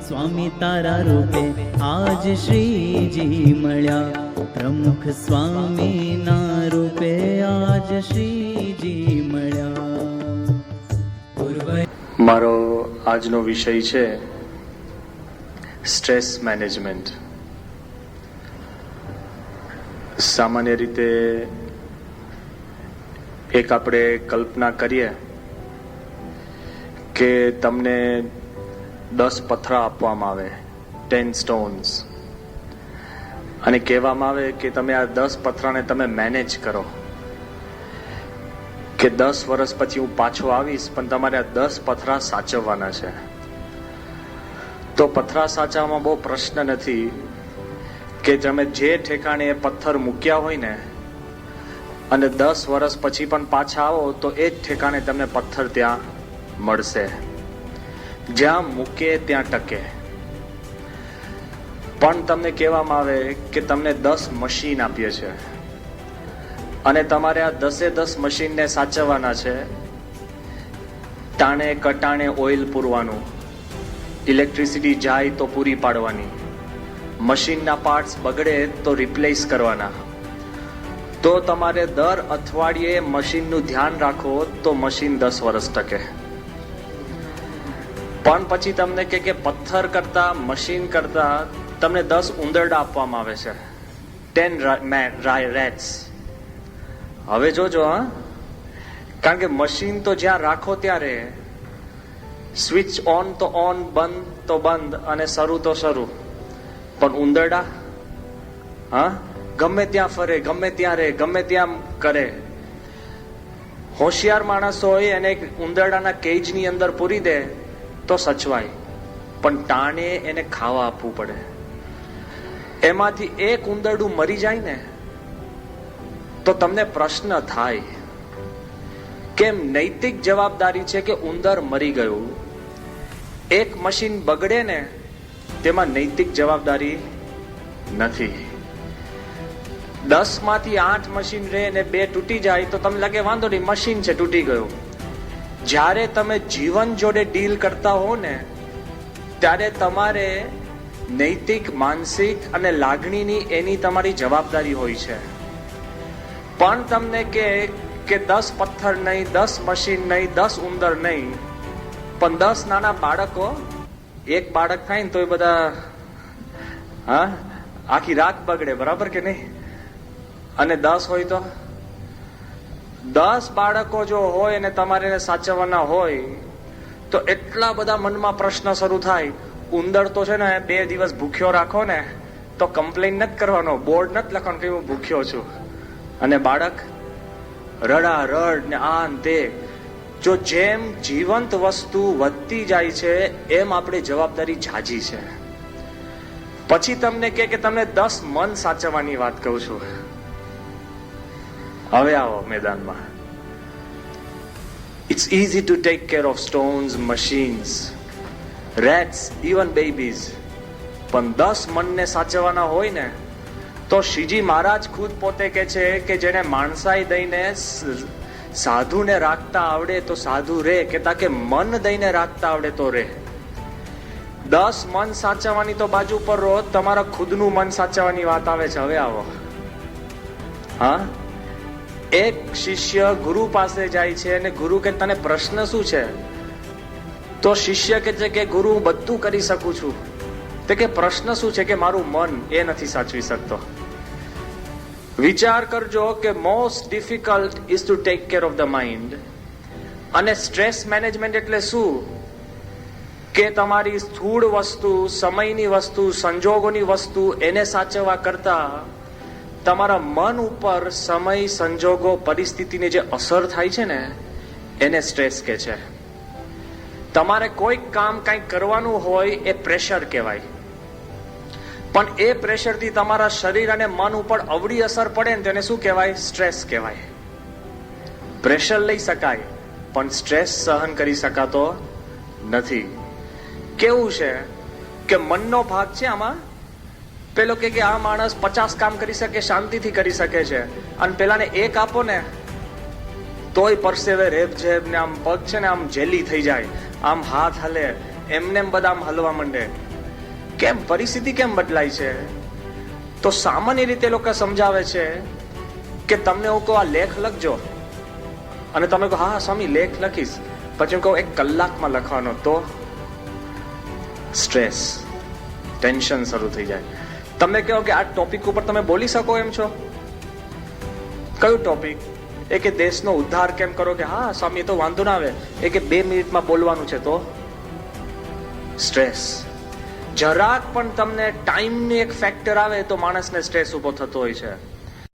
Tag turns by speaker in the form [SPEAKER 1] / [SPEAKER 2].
[SPEAKER 1] સ્વામી તારા રૂપે આજ શ્રીજી મળ્યા, પ્રમુખ સ્વામીના રૂપે આજ શ્રીજી મળ્યા.
[SPEAKER 2] મારો આજનો વિષય છે સ્ટ્રેસ મેનેજમેન્ટ. સામાન્ય રીતે એક આપણે કલ્પના કરીએ કે તમને 10 પથરા આપવામાં આવે, 10 સ્ટોન્સ, અને કહેવામાં આવે કે તમે આ 10 પથરાને તમે મેનેજ કરો, કે 10 વર્ષ પછી હું પાછો આવીશ પણ તમારે આ 10 પથરા સાચવવાના છે. તો પથરા સાચવવામાં બહુ પ્રશ્ન નથી કે તમે જે ઠેકાણે એ પથ્થર મૂક્યા હોય ને અને 10 વર્ષ પછી પણ પાછા આવો તો એ જ ઠેકાણે તમને પથ્થર ત્યાં મળશે. જ્યાં મૂકે ત્યાં ટકે. પણ તમને કહેવામાં આવે કે તમને 10 મશીન આપીએ છે અને તમારે આ 10 મશીનને સાચવવાના છે. ટાણે કટાણે ઓઇલ પૂરવાનું, ઇલેક્ટ્રિસિટી જાય તો પૂરી પાડવાની, મશીનના પાર્ટ્સ બગડે તો રિપ્લેસ કરવાના. તો તમારે દર અઠવાડિયે મશીનનું ધ્યાન રાખો તો મશીન 10 વર્ષ ટકે. પણ પછી તમને કે પથ્થર કરતા, મશીન કરતા તમને 10 ઉંદરડા આપવામાં આવે છે, 10 રેટ્સ. હવે જોજો હા, કારણ કે મશીન તો જ્યાં રાખો ત્યારે સ્વિચ ઓન તો ઓન, બંધ તો બંધ અને શરૂ તો શરૂ. પણ ઉંદરડા હા, ગમે ત્યાં ફરે, ગમે ત્યાં રહે, ગમે ત્યાં કરે. હોશિયાર માણસ હોય એને ઉંદરડાના કેજની અંદર પૂરી દે તો સચવાય, પણ ટાણે એને ખાવા આપવું પડે. એમાંથી એક ઉંદરડું મરી જાય ને તો તમને પ્રશ્ન થાય કેમ નૈતિક જવાબદારી છે કે ઉંદર મરી ગયું. એક મશીન બગડે ને તેમાં નૈતિક જવાબદારી નથી. 10 માંથી 8 મશીન રહે ને 2 તૂટી જાય તો તમને લાગે વાંધો નહીં, મશીન છે તૂટી ગયું. જ્યારે તમે જીવન જોડે ડીલ કરતા હો ને ત્યારે તમારે નૈતિક, માનસિક અને લાગણીની એની તમારી જવાબદારી હોય છે. પણ તમને કે 10 પથ્થર નહીં, 10 મશીન નહીં, 10 ઉંદર નહીં, પણ 10 નાના બાળકો. એક બાળક થાય ને તો એ બધા હા આખી રાત બગડે, બરાબર કે નહીં? અને 10 હોય તો 10 બાળકો જો હોય અને તમારે એને સાચવવાના હોય તો એટલા બધા મનમાં પ્રશ્ન શરૂ થાય. ઉંદર તો છે ને 2 દિવસ ભૂખ્યો રાખો ને તો કમ્પ્લેન નથી કરવાનો, બોર્ડ નથી લખવાનું કે હું ભૂખ્યો છું. અને બાળક રડા રડ ને આ તે. જો જેમ જીવંત વસ્તુ વધતી જાય છે એમ આપણી જવાબદારી ઝાઝી છે. પછી તમને કે તમને 10 મન સાચવવાની વાત કહું છું. હવે આવો મેદાનમાં. It's easy to take care of stones, machines, rats, even babies. પણ 10 મનને સાચવવાના હોય ને તો શ્રીજી મહારાજ ખુદ પોતે કે છે કે જેને માણસાઈ દઈને સાધુને રાખતા આવડે તો સાધુ રે, કેતા કે મન દઈને રાખતા આવડે તો રે. 10 મન સાચવવાની તો બાજુ પર રહો, તમારા ખુદનું મન સાચવવાની વાત આવે છે. હવે આવો હા, એક શિષ્ય ગુરુ પાસે જાય છે અને ગુરુ કે તને પ્રશ્ન શું છે? તો શિષ્ય કે છે કે ગુરુ હું બધું કરી શકું છું. તો કે પ્રશ્ન શું છે? કે મારું મન એ નથી સાચવી શકતો. વિચાર કરજો કે most difficult is to take care of the mind. અને સ્ટ્રેસ મેનેજમેન્ટ એટલે શું? કે તમારી સ્થૂળ વસ્તુ, સમયની વસ્તુ, સંજોગોની વસ્તુ એને સાચવવા કરતા તમારા મન ઉપર સમય, સંજોગો, પરિસ્થિતિની જે અસર થાય છે ને એને સ્ટ્રેસ કહે છે. તમારે કોઈ કામ કંઈક કરવાનું હોય એ પ્રેશર કહેવાય, પણ એ પ્રેશરથી તમારા શરીર અને મન ઉપર અવળી અસર પડે ને તેને શું કહેવાય? સ્ટ્રેસ કહેવાય. પ્રેશર લઈ શકાય પણ સ્ટ્રેસ સહન કરી શકાતો નથી. કેવું છે કે મનનો ભાગ છે આમાં. પેલો કે આ માણસ 50 કામ કરી શકે, શાંતિથી કરી શકે છે, અને પેલાને એક આપો ને તોય પરસેવે રેબ જેબ ને આમ પગ છે ને આમ જેલી થઈ જાય, આમ હાથ હલે, એમને બધા આમ હલવા માંડે. કેમ પરિસ્થિતિ કેમ બદલાય છે? તો સામાન્ય રીતે લોકો સમજાવે છે કે તમને હું કહું આ લેખ લખજો, અને તમે કહો હા સ્વામી લેખ લખીશ, પછી હું કહું 1 કલાકમાં લખવાનો, તો સ્ટ્રેસ, ટેન્શન શરૂ થઈ જાય. તમે કહો કે આ ટોપિક ઉપર તમે બોલી શકો એમ છો? કયું ટોપિક? એ કે દેશનો ઉદ્ધાર કેમ કરો, કે હા સ્વામી તો વાંધો ના આવે, એ કે 2 મિનિટમાં બોલવાનું છે, તો સ્ટ્રેસ. જરાક પણ તમને ટાઈમની એક ફેક્ટર આવે તો માણસને સ્ટ્રેસ ઉભો થતો હોય છે.